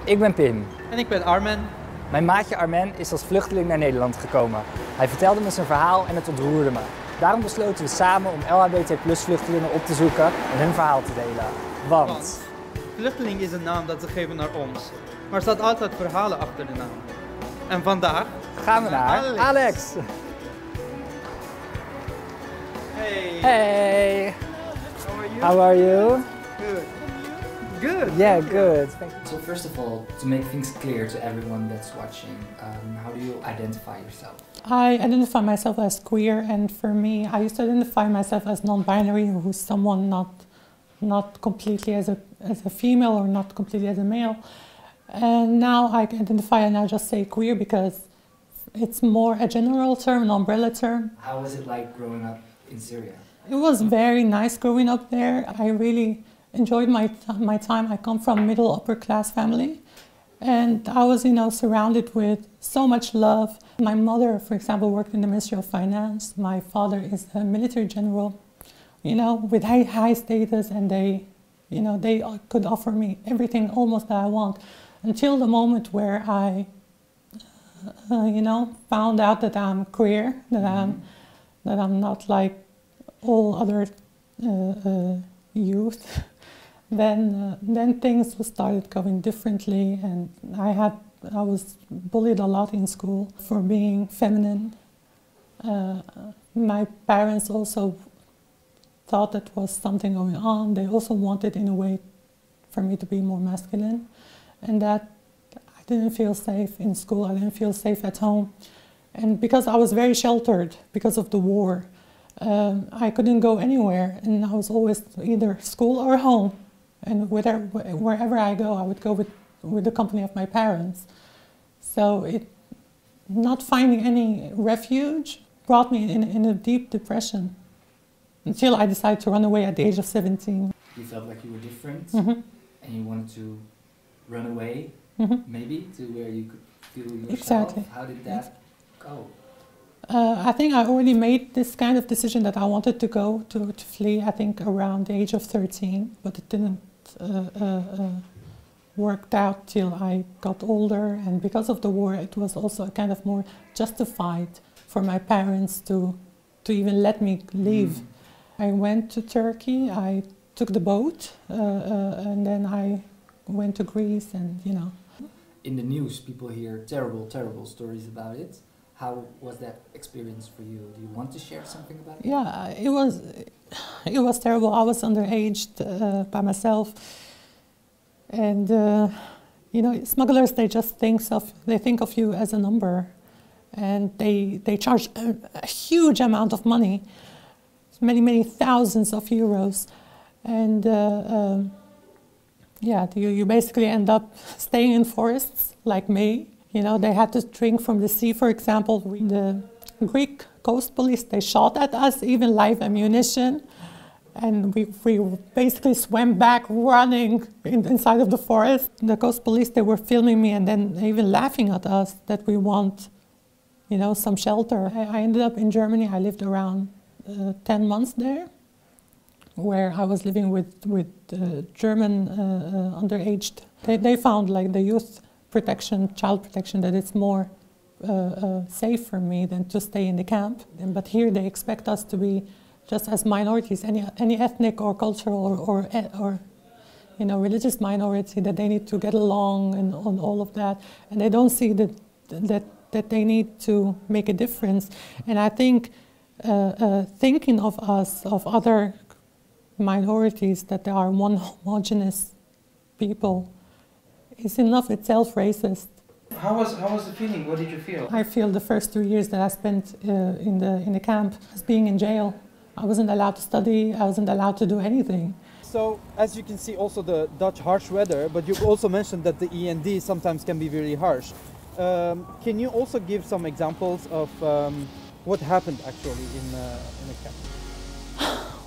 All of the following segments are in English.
Ik ben Pim. En ik ben Armen. Mijn maatje Armen is als vluchteling naar Nederland gekomen. Hij vertelde me zijn verhaal en het ontroerde me. Daarom besloten we samen om LHBT+-vluchtelingen op te zoeken en hun verhaal te delen. Want vluchteling is een naam dat ze geven naar ons. Maar er staat altijd verhalen achter de naam. En vandaag gaan we naar Alex. Hey. Hey. How are you? How are you? Good. Good. Yeah, good. Thank you. So first of all, to make things clear to everyone that's watching, how do you identify yourself? I identify myself as queer, and for me, I used to identify myself as non-binary, who's someone not completely as a female or not completely as a male. And now I identify and I just say queer because it's more a general term, an umbrella term. How was it like growing up in Syria? It was very nice growing up there. I really enjoyed my time. I come from middle upper class family, and I was, surrounded with so much love. My mother, for example, worked in the Ministry of Finance. My father is a military general, with high status, and they could offer me everything almost that I want, until the moment where I, found out that I'm queer, that I'm not like all other youth. Then things started going differently, and I was bullied a lot in school for being feminine. My parents also thought that was something going on. They also wanted, in a way, for me to be more masculine, and that I didn't feel safe in school. I didn't feel safe at home, and because I was very sheltered because of the war, I couldn't go anywhere, and I was always either school or home. And wherever I go, I would go with the company of my parents. So not finding any refuge brought me in a deep depression until I decided to run away at the age of 17. You felt like you were different, Mm-hmm. and you wanted to run away, Mm-hmm. maybe, to where you could feel yourself. Exactly. How did that go? I think I already made this kind of decision that I wanted to go to flee, I think, around the age of 13, but it didn't worked out till I got older, and because of the war it was also kind of more justified for my parents to even let me leave. I went to Turkey, I took the boat, and then I went to Greece, and In the news people hear terrible stories about it. How was that experience for you? Do you want to share something about it? Yeah, it was terrible. I was underage by myself, and smugglers, they just think of you as a number, and they charge a huge amount of money, many thousands of euros, and you basically end up staying in forests like me. They had to drink from the sea, for example. The Greek coast police, they shot at us, even live ammunition. And we basically swam back running inside of the forest. The coast police, they were filming me and then even laughing at us that we want, some shelter. I ended up in Germany. I lived around 10 months there, where I was living with German underaged. They found like the youth protection, child protection, that it's more safe for me than to stay in the camp. But here they expect us to be just as minorities, any ethnic or cultural or religious minority, that they need to get along and on all of that, and they don't see that they need to make a difference. And I think thinking of us, of other minorities, that they are one homogeneous people, is in of itself racist. How was the feeling? What did you feel? I feel the first 2 years that I spent in the camp as being in jail. I wasn't allowed to study. I wasn't allowed to do anything. So, as you can see, also the Dutch harsh weather, but you also mentioned that the END sometimes can be very harsh. Can you also give some examples of what happened actually in the camp?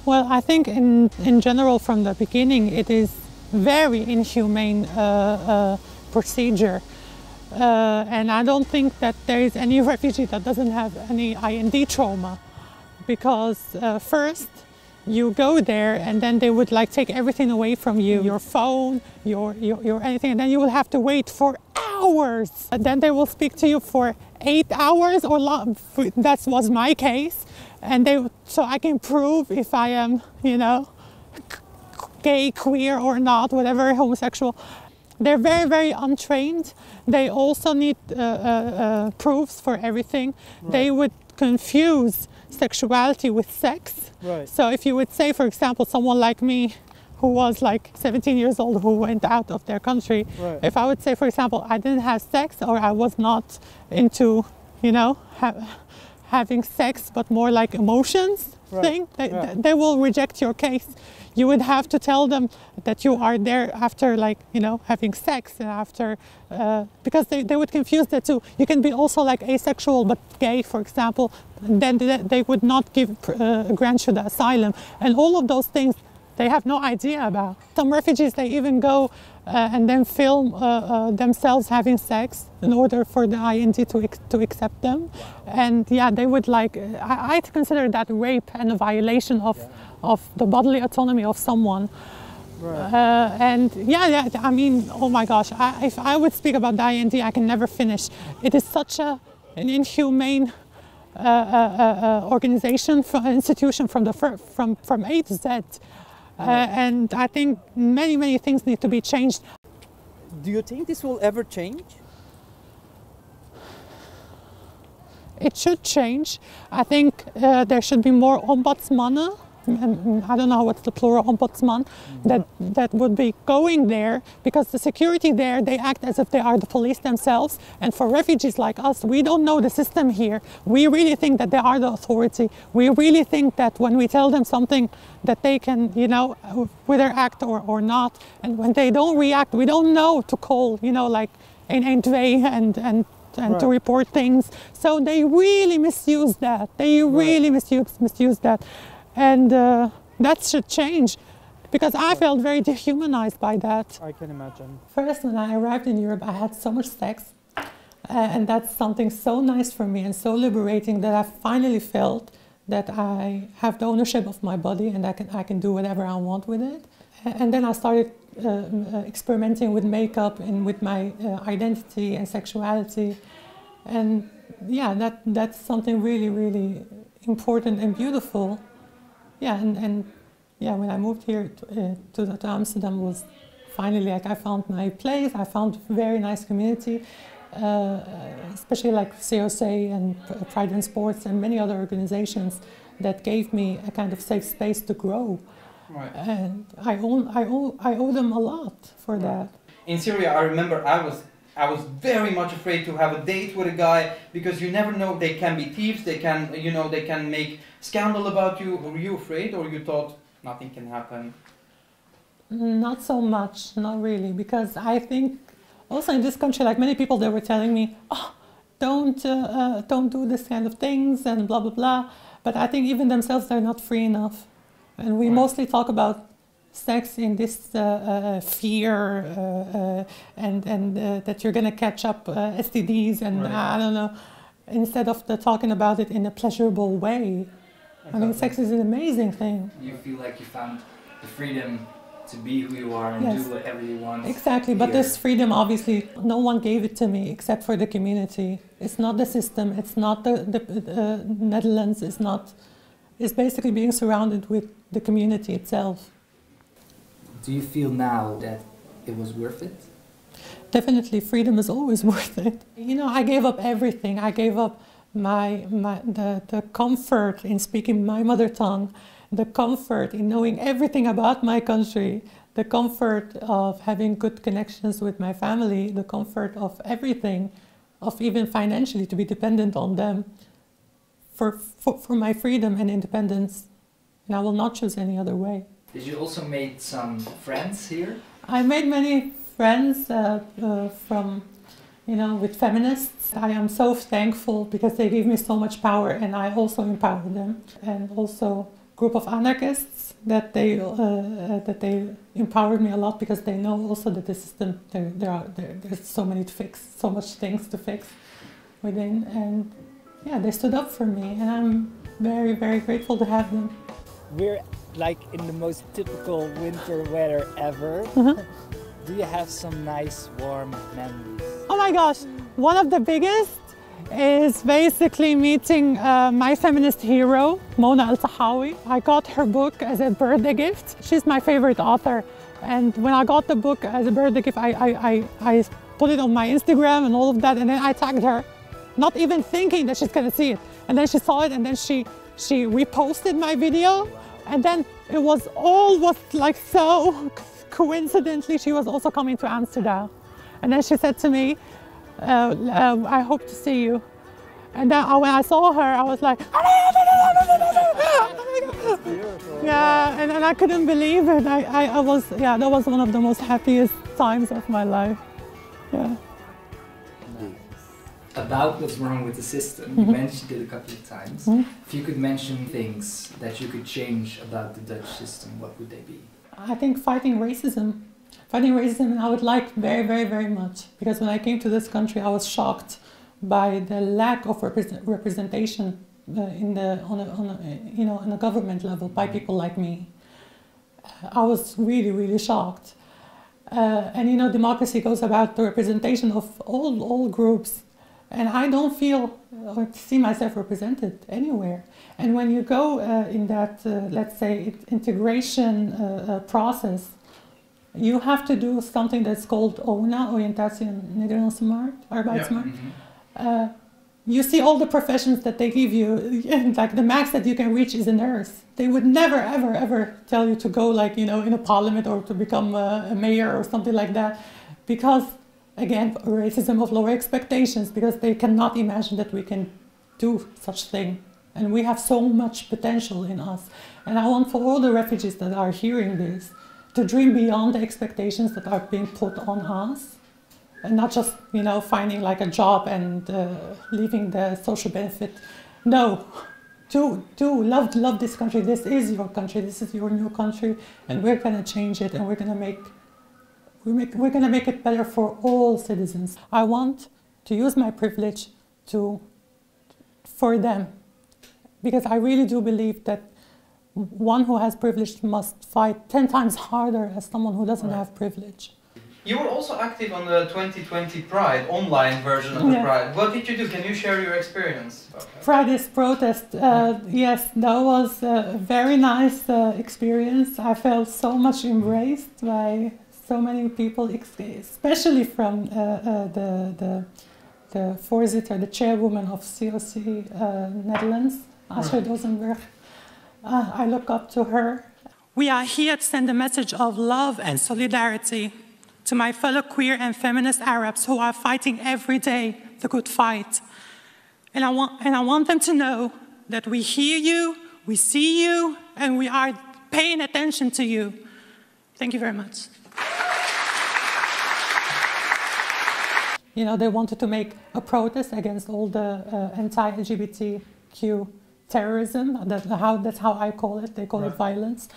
Well, I think in general from the beginning it is very inhumane procedure. And I don't think that there is any refugee that doesn't have any IND trauma, because first you go there and then they would like take everything away from you, your phone, your anything, and then you will have to wait for hours. And then they will speak to you for 8 hours or long. That was my case. And so I can prove if I am, you know, gay, queer or not, whatever, homosexual. They're very, very untrained. They also need proofs for everything. Right. They would confuse sexuality with sex. Right. So if you would say, for example, someone like me, who was like 17 years old, who went out of their country, right. If I would say, for example, I didn't have sex or I was not into, you know, having sex, but more like emotions, right. thing, they will reject your case. You would have to tell them that you are there after, like, you know, having sex and after, because they would confuse that too. You can be also like asexual but gay, for example, and then they would not grant you the asylum. And all of those things, they have no idea about. Some refugees, they even go and then film themselves having sex in order for the IND to accept them. And yeah, they would like, I consider that rape and a violation of the bodily autonomy of someone. Right. And yeah, I mean, oh my gosh, if I would speak about the IND, I can never finish. It is such an inhumane organization, institution from A to Z. And I think many things need to be changed. Do you think this will ever change? It should change. I think there should be more ombudsmannen. I don't know what's the plural, ombudsman, that would be going there, because the security there, they act as if they are the police themselves. And for refugees like us, we don't know the system here. We really think that they are the authority. We really think that when we tell them something, that they can, you know, whether act or not. And when they don't react, we don't know to call, you know, like 112 and right. to report things. So they really misuse that. They really misuse that. And that should change, because I felt very dehumanized by that. I can imagine. First, when I arrived in Europe, I had so much sex. And that's something so nice for me and so liberating, that I finally felt that I have the ownership of my body and I can do whatever I want with it. And then I started experimenting with makeup and with my identity and sexuality. And yeah, that's something really important and beautiful. Yeah, and yeah, when I moved here to Amsterdam, was finally like I found my place. I found a very nice community, especially like COC and Pride in Sports and many other organizations that gave me a kind of safe space to grow. Right. And I owe them a lot for that. In Syria, I remember I was very much afraid to have a date with a guy, because you never know, they can be thieves, they can, you know, they can make scandal about you. Were you afraid, or you thought nothing can happen? Not so much, not really, because I think also in this country, like many people, they were telling me, oh, don't do this kind of things and blah blah blah. But I think even themselves, they're not free enough, and we mostly talk about sex in this fear and that you're going to catch up STDs and right. I don't know, instead of talking about it in a pleasurable way. Exactly. I mean, sex is an amazing thing. You feel like you found the freedom to be who you are and yes. do whatever you want. Exactly, but this freedom, obviously, no one gave it to me except for the community. It's not the system, it's not the Netherlands, it's basically being surrounded with the community itself. Do you feel now that it was worth it? Definitely, freedom is always worth it. You know, I gave up everything. I gave up the comfort in speaking my mother tongue, the comfort in knowing everything about my country, the comfort of having good connections with my family, the comfort of everything, of even financially to be dependent on them for my freedom and independence. And I will not choose any other way. Did you also make some friends here? I made many friends from, you know, with feminists. I am so thankful because they gave me so much power and I also empowered them. And also a group of anarchists that they empowered me a lot, because they know also that the system, there's so many to fix, so much things to fix within. And yeah, they stood up for me and I'm very, very grateful to have them. We're like in the most typical winter weather ever, do you have some nice warm memories? Oh my gosh, one of the biggest is basically meeting my feminist hero, Mona Al-Tahawi. I got her book as a birthday gift. She's my favorite author. And when I got the book as a birthday gift, I put it on my Instagram and all of that, and then I tagged her, not even thinking that she's gonna see it. And then she saw it, and then she reposted my video, and then it was like so coincidentally, she was also coming to Amsterdam. And then she said to me, I hope to see you. And then when I saw her, I was like, yeah, and I couldn't believe it. Yeah, that was one of the most happiest times of my life. Yeah. About what's wrong with the system, you mentioned it a couple of times. If you could mention things that you could change about the Dutch system, what would they be? I think fighting racism. Fighting racism, I would like very, very, very much. Because when I came to this country, I was shocked by the lack of representation on a government level by people like me. I was really, really shocked. And you know, democracy goes about the representation of all groups. And I don't feel or see myself represented anywhere. And when you go in that, let's say, integration process, you have to do something that's called ONA, Oriëntatie en Nederlandse Markt, Arbeidsmarkt. You see all the professions that they give you, like the max that you can reach is a nurse. They would never, ever, ever tell you to go like, you know, in a parliament or to become a mayor or something like that. Because, again, racism of lower expectations, because they cannot imagine that we can do such thing. And we have so much potential in us. And I want for all the refugees that are hearing this, to dream beyond the expectations that are being put on us. And not just, you know, finding like a job and leaving the social benefit. No, love this country. This is your country. This is your new country, and we're gonna change it, and we're gonna make it better for all citizens. I want to use my privilege for them, because I really do believe that one who has privilege must fight 10 times harder as someone who doesn't have privilege. You were also active on the 2020 Pride, online version of the Pride. What did you do? Can you share your experience? Pride is protest. Yes, that was a very nice experience. I felt so much embraced by so many people, especially from the voorzitter, the chairwoman of COC Netherlands, Asher Dozenberg. I look up to her. We are here to send a message of love and solidarity to my fellow queer and feminist Arabs who are fighting every day the good fight. And I want them to know that we hear you, we see you, and we are paying attention to you. Thank you very much. You know, they wanted to make a protest against all the anti-LGBTQ terrorism. That's how I call it. They call it violence.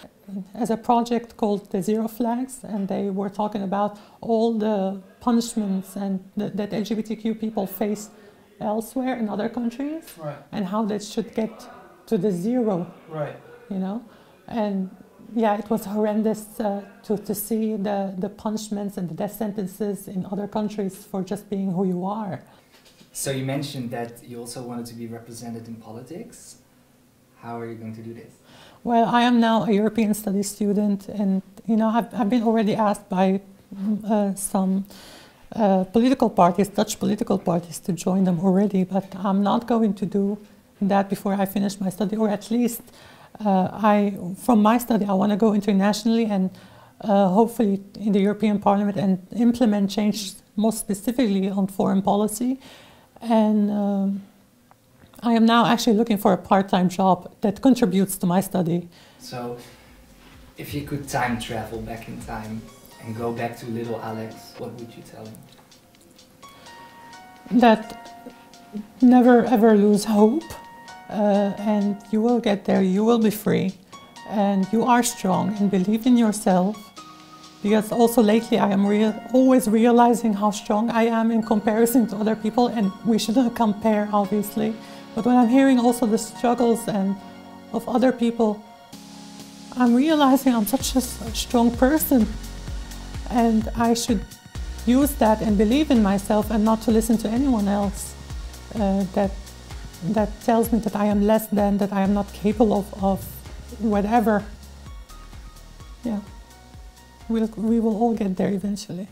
As a project called the Zero Flags, and they were talking about all the punishments and that LGBTQ people face elsewhere in other countries, and how they should get to the zero. You know, and yeah, it was horrendous to see the punishments and the death sentences in other countries for just being who you are. So you mentioned that you also wanted to be represented in politics. How are you going to do this? Well, I am now a European Studies student, and you know, I've been already asked by some political parties, Dutch political parties, to join them already, but I'm not going to do that before I finish my study, or at least from my study, I want to go internationally and hopefully in the European Parliament and implement change most specifically on foreign policy. And I am now actually looking for a part-time job that contributes to my study. So, if you could time travel back in time and go back to little Alex, what would you tell him? That never ever lose hope, and you will get there, you will be free, and you are strong, and believe in yourself. Because also lately I am always realizing how strong I am in comparison to other people, and we shouldn't compare, obviously. But when I'm hearing also the struggles of other people, I'm realizing I'm such a strong person, and I should use that and believe in myself and not to listen to anyone else that tells me that I am less than, that I am not capable of whatever. Yeah, we will all get there eventually.